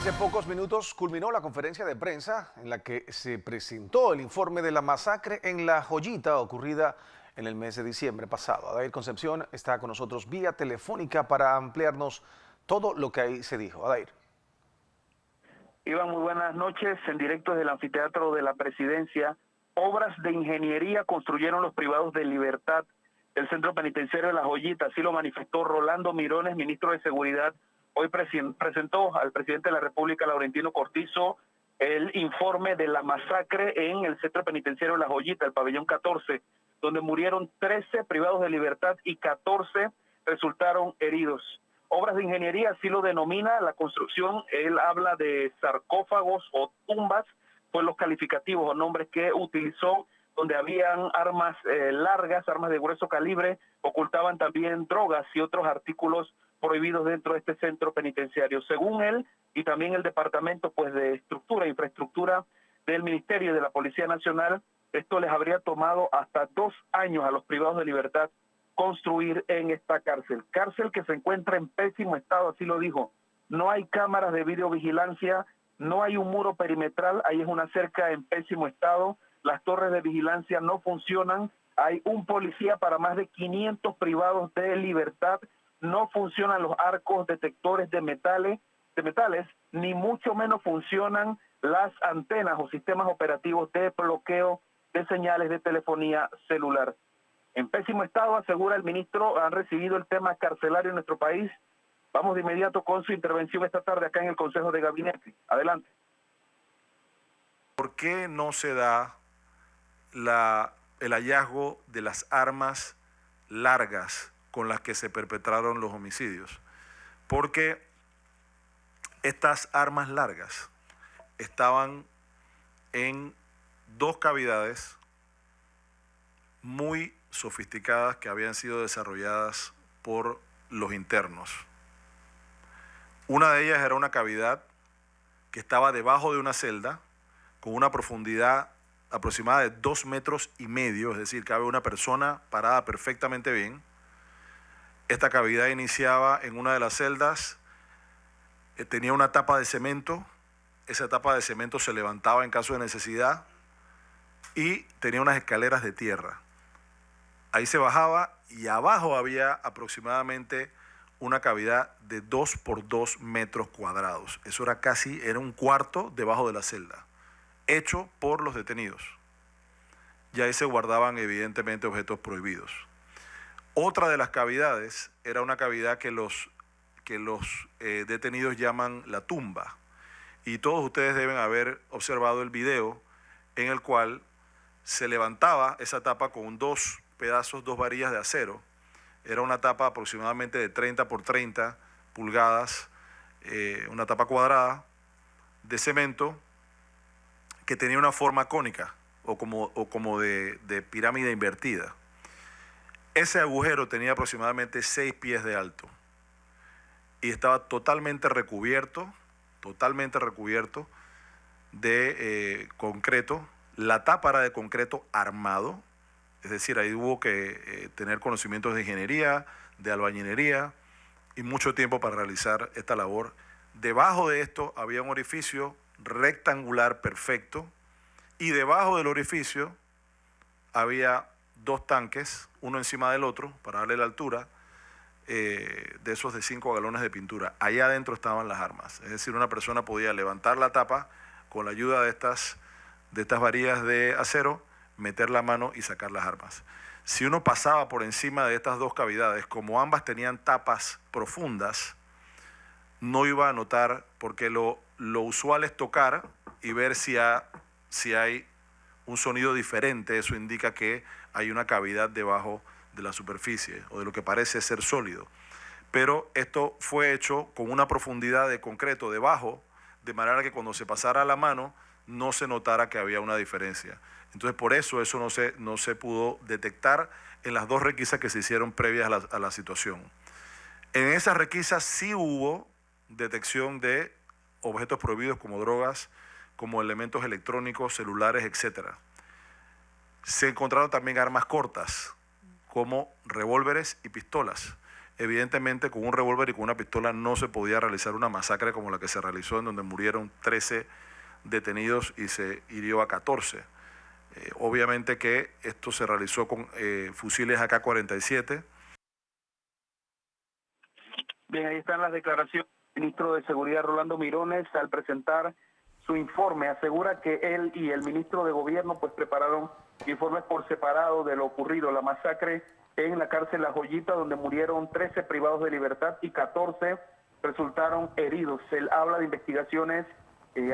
Hace pocos minutos culminó la conferencia de prensa en la que se presentó el informe de la masacre en La Joyita ocurrida en el mes de diciembre pasado. Adair Concepción está con nosotros vía telefónica para ampliarnos todo lo que ahí se dijo. Adair. Iván, muy buenas noches. En directo desde el anfiteatro de la Presidencia, obras de ingeniería construyeron los privados de libertad del centro penitenciario de La Joyita. Así lo manifestó Rolando Mirones, ministro de Seguridad. Hoy presentó al presidente de la República, Laurentino Cortizo, el informe de la masacre en el centro penitenciario de La Joyita, el pabellón 14, donde murieron 13 privados de libertad y 14 resultaron heridos. Obras de ingeniería, así lo denomina la construcción. Él habla de sarcófagos o tumbas, pues los calificativos o nombres que utilizó, donde habían armas largas, armas de grueso calibre, ocultaban también drogas y otros artículos prohibidos dentro de este centro penitenciario. Según él y también el Departamento pues de Estructura e Infraestructura del Ministerio de la Policía Nacional, esto les habría tomado hasta 2 años a los privados de libertad construir en esta cárcel que se encuentra en pésimo estado, así lo dijo. No hay cámaras de videovigilancia, no hay un muro perimetral, ahí es una cerca en pésimo estado, las torres de vigilancia no funcionan, hay un policía para más de 500 privados de libertad, no funcionan los arcos detectores de metales, ni mucho menos funcionan las antenas o sistemas operativos de bloqueo de señales de telefonía celular. En pésimo estado, asegura el ministro, han recibido el tema carcelario en nuestro país. Vamos de inmediato con su intervención esta tarde acá en el Consejo de Gabinete. Adelante. ¿Por qué no se da el hallazgo de las armas largas con las que se perpetraron los homicidios? Porque estas armas largas estaban en 2 cavidades muy sofisticadas que habían sido desarrolladas por los internos. Una de ellas era una cavidad que estaba debajo de una celda con una profundidad aproximada de 2,5 metros, es decir, cabe una persona parada perfectamente bien. Esta cavidad iniciaba en una de las celdas, tenía una tapa de cemento, esa tapa de cemento se levantaba en caso de necesidad y tenía unas escaleras de tierra. Ahí se bajaba y abajo había aproximadamente una cavidad de 2 por 2 metros cuadrados. Eso era un cuarto debajo de la celda, hecho por los detenidos. Y ahí se guardaban evidentemente objetos prohibidos. Otra de las cavidades era una cavidad que los detenidos llaman la tumba. Y todos ustedes deben haber observado el video en el cual se levantaba esa tapa con 2 varillas de acero. Era una tapa aproximadamente de 30 por 30 pulgadas, una tapa cuadrada de cemento que tenía una forma cónica o como de pirámide invertida. Ese agujero tenía aproximadamente 6 pies de alto y estaba totalmente recubierto de concreto. La tapa era de concreto armado, es decir, ahí hubo que tener conocimientos de ingeniería, de albañilería y mucho tiempo para realizar esta labor. Debajo de esto había un orificio rectangular perfecto y debajo del orificio había 2 tanques, uno encima del otro, para darle la altura, de esos de 5 galones de pintura. Allá adentro estaban las armas, es decir, una persona podía levantar la tapa con la ayuda de estas varillas de acero, meter la mano y sacar las armas. Si uno pasaba por encima de estas 2 cavidades, como ambas tenían tapas profundas, no iba a notar, porque lo usual es tocar y ver si hay un sonido diferente. Eso indica que hay una cavidad debajo de la superficie o de lo que parece ser sólido. Pero esto fue hecho con una profundidad de concreto debajo, de manera que cuando se pasara la mano no se notara que había una diferencia. Entonces, por eso no se pudo detectar en las 2 requisas que se hicieron previas a la situación. En esas requisas sí hubo detección de objetos prohibidos como drogas, como elementos electrónicos, celulares, etc. Se encontraron también armas cortas, como revólveres y pistolas. Evidentemente, con un revólver y con una pistola no se podía realizar una masacre como la que se realizó, en donde murieron 13 detenidos y se hirió a 14. Obviamente que esto se realizó con fusiles AK-47. Bien, ahí están las declaraciones del ministro de Seguridad, Rolando Mirones, al presentar su informe. Asegura que él y el ministro de Gobierno pues prepararon informes por separado de lo ocurrido, la masacre en la cárcel La Joyita, donde murieron 13 privados de libertad y 14 resultaron heridos. Él habla de investigaciones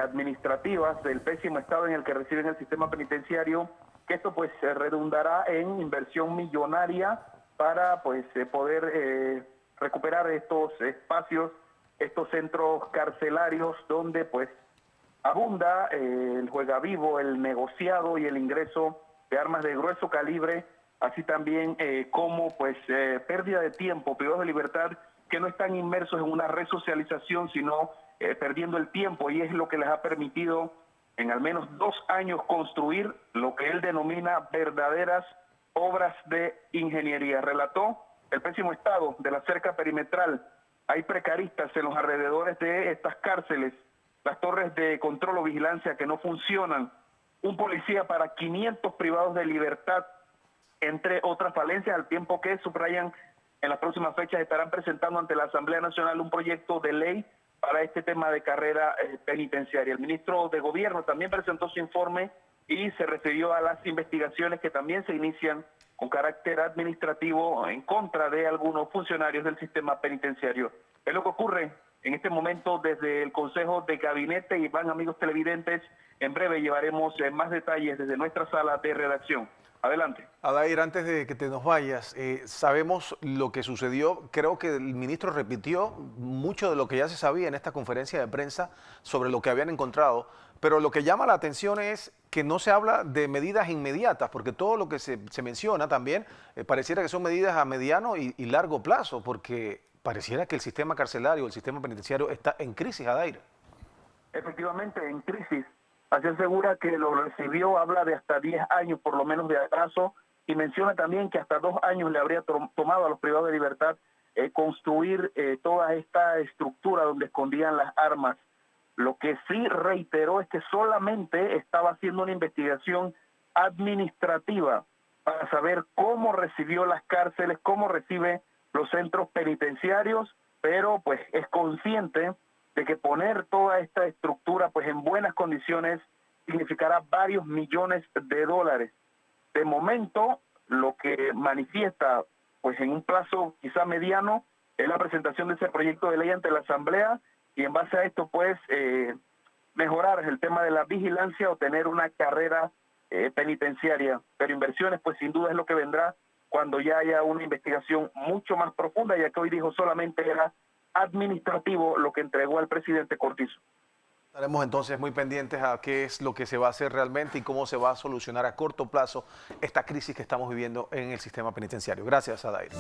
administrativas, del pésimo estado en el que reciben el sistema penitenciario, que esto pues redundará en inversión millonaria para pues poder recuperar estos espacios, estos centros carcelarios donde pues abunda el juega vivo, el negociado y el ingreso de armas de grueso calibre, así también como pues pérdida de tiempo, privados de libertad que no están inmersos en una resocialización, sino perdiendo el tiempo, y es lo que les ha permitido en al menos 2 años construir lo que él denomina verdaderas obras de ingeniería. Relató el pésimo estado de la cerca perimetral. Hay precaristas en los alrededores de estas cárceles, las torres de control o vigilancia que no funcionan, un policía para 500 privados de libertad, entre otras falencias, al tiempo que subrayan en las próximas fechas estarán presentando ante la Asamblea Nacional un proyecto de ley para este tema de carrera penitenciaria. El ministro de Gobierno también presentó su informe y se refirió a las investigaciones que también se inician con carácter administrativo en contra de algunos funcionarios del sistema penitenciario. Es lo que ocurre en este momento desde el Consejo de Gabinete. Y van, amigos televidentes, en breve llevaremos más detalles desde nuestra sala de redacción. Adelante. Adair, antes de que te nos vayas, sabemos lo que sucedió. Creo que el ministro repitió mucho de lo que ya se sabía en esta conferencia de prensa sobre lo que habían encontrado, pero lo que llama la atención es que no se habla de medidas inmediatas, porque todo lo que se menciona también pareciera que son medidas a mediano y largo plazo, porque pareciera que el sistema carcelario, el sistema penitenciario está en crisis, Adair. Efectivamente, en crisis. Así asegura que lo recibió, habla de hasta 10 años por lo menos de atraso, y menciona también que hasta 2 años le habría tomado a los privados de libertad construir toda esta estructura donde escondían las armas. Lo que sí reiteró es que solamente estaba haciendo una investigación administrativa para saber cómo recibió las cárceles, cómo recibe los centros penitenciarios, pero pues es consciente de que poner toda esta estructura pues en buenas condiciones significará varios millones de dólares. De momento, lo que manifiesta pues en un plazo quizá mediano es la presentación de ese proyecto de ley ante la Asamblea, y en base a esto pues mejorar el tema de la vigilancia o tener una carrera penitenciaria. Pero inversiones pues sin duda es lo que vendrá cuando ya haya una investigación mucho más profunda, ya que hoy dijo solamente era administrativo lo que entregó al presidente Cortizo. Estaremos entonces muy pendientes a qué es lo que se va a hacer realmente y cómo se va a solucionar a corto plazo esta crisis que estamos viviendo en el sistema penitenciario. Gracias, Adair.